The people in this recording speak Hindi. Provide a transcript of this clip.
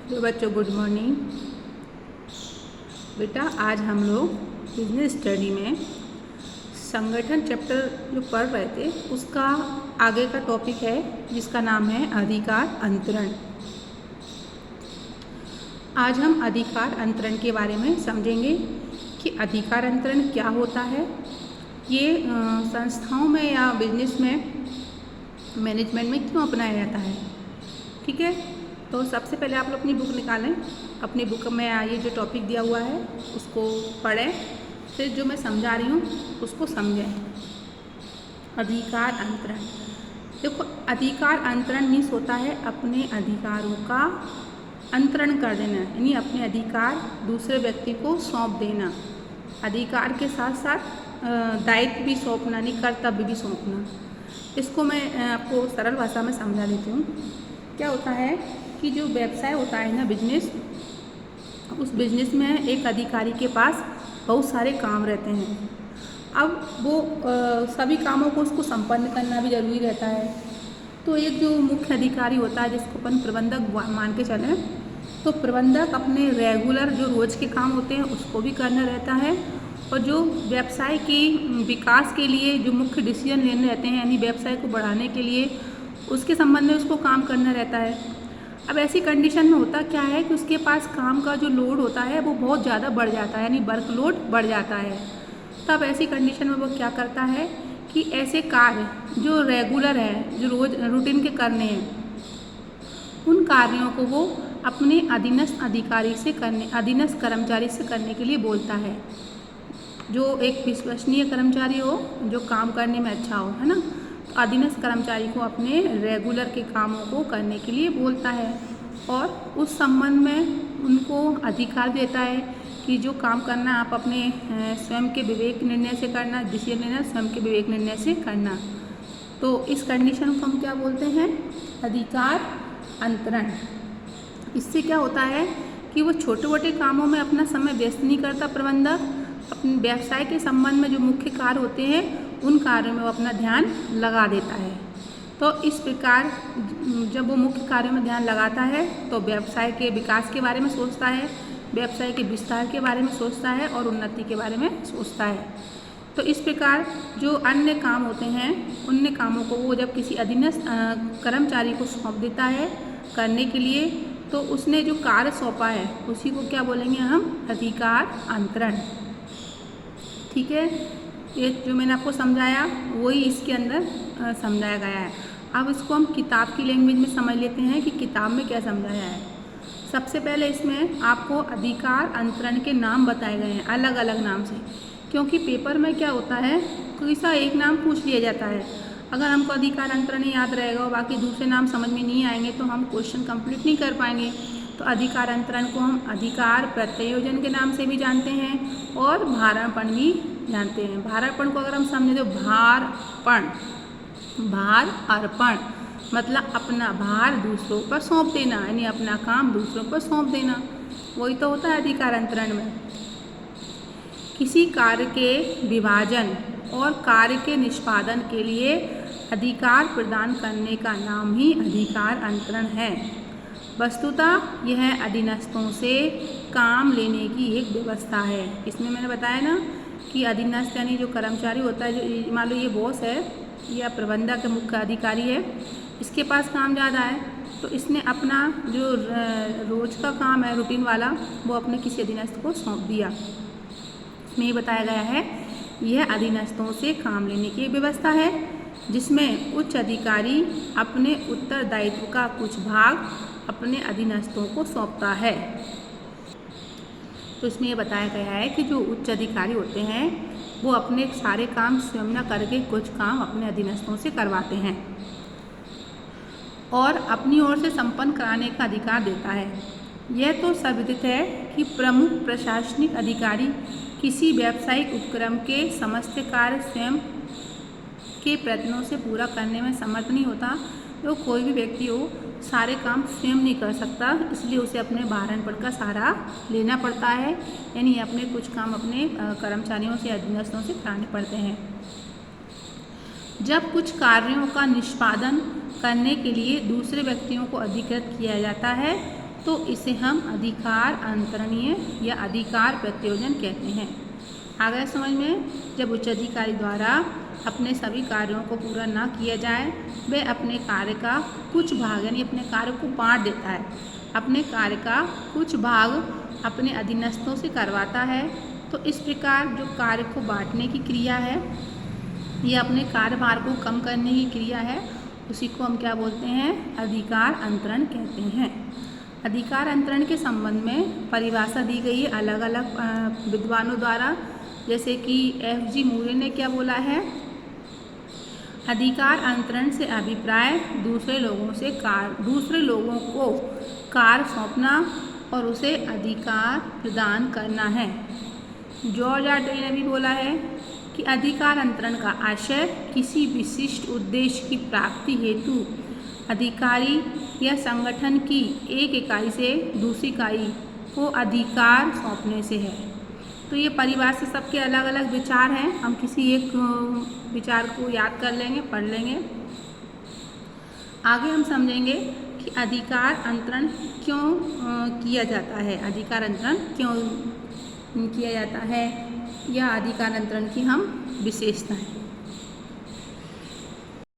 तो बच्चों गुड मॉर्निंग। बेटा आज हम लोग बिजनेस स्टडी में संगठन चैप्टर जो पढ़ रहे थे उसका आगे का टॉपिक है जिसका नाम है अधिकार अंतरण। आज हम अधिकार अंतरण के बारे में समझेंगे कि अधिकार अंतरण क्या होता है। ये संस्थाओं में या बिजनेस में मैनेजमेंट में क्यों अपनाया जाता है। ठीक है, तो सबसे पहले आप लोग अपनी बुक निकालें। अपनी बुक में ये जो टॉपिक दिया हुआ है उसको पढ़ें, फिर जो मैं समझा रही हूँ उसको समझें। अधिकार अंतरण, देखो अधिकार अंतरण मीन्स होता है अपने अधिकारों का अंतरण कर देना, यानी अपने अधिकार दूसरे व्यक्ति को सौंप देना। अधिकार के साथ साथ दायित्व भी सौंपना, नहीं कर्तव्य भी सौंपना। इसको मैं आपको सरल भाषा में समझा देती हूँ। क्या होता है कि जो व्यवसाय होता है ना, बिजनेस, उस बिजनेस में एक अधिकारी के पास बहुत सारे काम रहते हैं। अब वो सभी कामों को उसको संपन्न करना भी जरूरी रहता है। तो एक जो मुख्य अधिकारी होता है जिसको अपन प्रबंधक मान के चलें, तो प्रबंधक अपने रेगुलर जो रोज़ के काम होते हैं उसको भी करना रहता है, और जो व्यवसाय की विकास के लिए जो मुख्य डिसीजन लेने रहते हैं, यानी व्यवसाय को बढ़ाने के लिए उसके संबंध में उसको काम करना रहता है। अब ऐसी कंडीशन में होता क्या है कि उसके पास काम का जो लोड होता है वो बहुत ज़्यादा बढ़ जाता है, यानी वर्कलोड बढ़ जाता है। तब ऐसी कंडीशन में वो क्या करता है कि ऐसे कार्य जो रेगुलर है, जो रोज रूटीन के करने हैं, उन कार्यों को वो अपने अधीनस्थ अधिकारी से करने, अधीनस्थ कर्मचारी से करने के लिए बोलता है। जो एक विश्वसनीय कर्मचारी हो, जो काम करने में अच्छा हो, है ना, तो अधीनस्थ कर्मचारी को अपने रेगुलर के कामों को करने के लिए बोलता है, और उस संबंध में उनको अधिकार देता है कि जो काम करना आप अपने स्वयं के विवेक निर्णय से करना, डिसीजन लेना स्वयं के विवेक निर्णय से करना। तो इस कंडीशन को हम क्या बोलते हैं, अधिकार अंतरण। इससे क्या होता है कि वो छोटे मोटे कामों में अपना समय व्यस्त नहीं करता प्रबंधक, अपने व्यवसाय के संबंध में जो मुख्य कार्य होते हैं उन कार्यों में वो अपना ध्यान लगा देता है। तो इस प्रकार जब वो मुख्य कार्यों में ध्यान लगाता है तो व्यवसाय के विकास के बारे में सोचता है, व्यवसाय के विस्तार के बारे में सोचता है और उन्नति के बारे में सोचता है। तो इस प्रकार जो अन्य काम होते हैं उन कामों को वो जब किसी अधीनस्थ कर्मचारी को सौंप देता है करने के लिए, तो उसने जो कार्य सौंपा है उसी को क्या बोलेंगे हम, अधिकार अंतरण। ठीक है, ये जो मैंने आपको समझाया वही इसके अंदर समझाया गया है। अब इसको हम किताब की लैंग्वेज में समझ लेते हैं कि किताब में क्या समझाया है। सबसे पहले इसमें आपको अधिकार अंतरण के नाम बताए गए हैं अलग अलग नाम से, क्योंकि पेपर में क्या होता है कोई सा एक नाम पूछ लिया जाता है। अगर हमको अधिकार अंतरण याद रहेगा और बाकी दूसरे नाम समझ में नहीं आएंगे तो हम क्वेश्चन कंप्लीट नहीं कर पाएंगे। तो अधिकार अंतरण को हम अधिकार प्रत्योजन के नाम से भी जानते हैं और भारापण भी जानते हैं। भारापण को अगर हम समझे तो भारपण, भार अर्पण मतलब अपना भार दूसरों पर सौंप देना, यानी अपना काम दूसरों पर सौंप देना, वही तो होता है अधिकार अंतरण में। किसी कार्य के विभाजन और कार्य के निष्पादन के लिए अधिकार प्रदान करने का नाम ही अधिकार अंतरण है। वस्तुतः यह अधीनस्थों से काम लेने की एक व्यवस्था है। इसमें मैंने बताया ना कि अधीनस्थ यानी जो कर्मचारी होता है, जो मान लो ये बॉस है या प्रबंधक के मुख्य अधिकारी है, इसके पास काम ज़्यादा है तो इसने अपना जो रोज़ का काम है रूटीन वाला वो अपने किसी अधीनस्थ को सौंप दिया। इसमें ये बताया गया है यह अधीनस्थों से काम लेने की व्यवस्था है जिसमें उच्च अधिकारी अपने उत्तरदायित्व का कुछ भाग अपने अधीनस्थों को सौंपता है। तो इसमें ये बताया गया है कि जो उच्च अधिकारी होते हैं वो अपने सारे काम स्वयं न करके कुछ काम अपने अधीनस्थों से करवाते हैं और अपनी ओर से संपन्न कराने का अधिकार देता है। यह तो सर्वविदित है कि प्रमुख प्रशासनिक अधिकारी किसी व्यावसायिक उपक्रम के समस्त कार्य स्वयं के प्रयत्नों से पूरा करने में समर्थ नहीं होता। तो कोई भी व्यक्ति हो सारे काम स्वयं नहीं कर सकता, इसलिए उसे अपने भारापण का सहारा लेना पड़ता है, यानी अपने कुछ काम अपने कर्मचारियों से अधीनस्थों से कराने पड़ते हैं। जब कुछ कार्यों का निष्पादन करने के लिए दूसरे व्यक्तियों को अधिकृत किया जाता है तो इसे हम अधिकार अंतरणीय या अधिकार प्रत्योजन कहते हैं। आ गया समझ में? जब उच्च अधिकारी द्वारा अपने सभी कार्यों को पूरा ना किया जाए, वह अपने कार्य का कुछ भाग यानी अपने कार्य को बांट देता है, अपने कार्य का कुछ भाग अपने अधीनस्थों से करवाता है। तो इस प्रकार जो कार्य को बांटने की क्रिया है या अपने कार्यभार को कम करने की क्रिया है, उसी को हम क्या बोलते हैं? अधिकार अंतरण कहते हैं। अधिकार अंतरण के संबंध में परिभाषा दी गई है अलग अलग विद्वानों द्वारा, जैसे कि F.G. मूरे ने क्या बोला है? अधिकार अंतरण से अभिप्राय दूसरे लोगों को कार्य सौंपना और उसे अधिकार प्रदान करना है। जॉर्ज आर डे ने भी बोला है कि अधिकार अंतरण का आशय किसी विशिष्ट उद्देश्य की प्राप्ति हेतु अधिकारी या संगठन की एक इकाई से दूसरी इकाई को अधिकार सौंपने से है। तो ये परिभाषा सबके अलग अलग विचार हैं, हम किसी एक विचार को याद कर लेंगे, पढ़ लेंगे। आगे हम समझेंगे कि अधिकार अंतरण क्यों किया जाता है, अधिकार अंतरण क्यों किया जाता है या अधिकार अंतरण की हम विशेषताएं।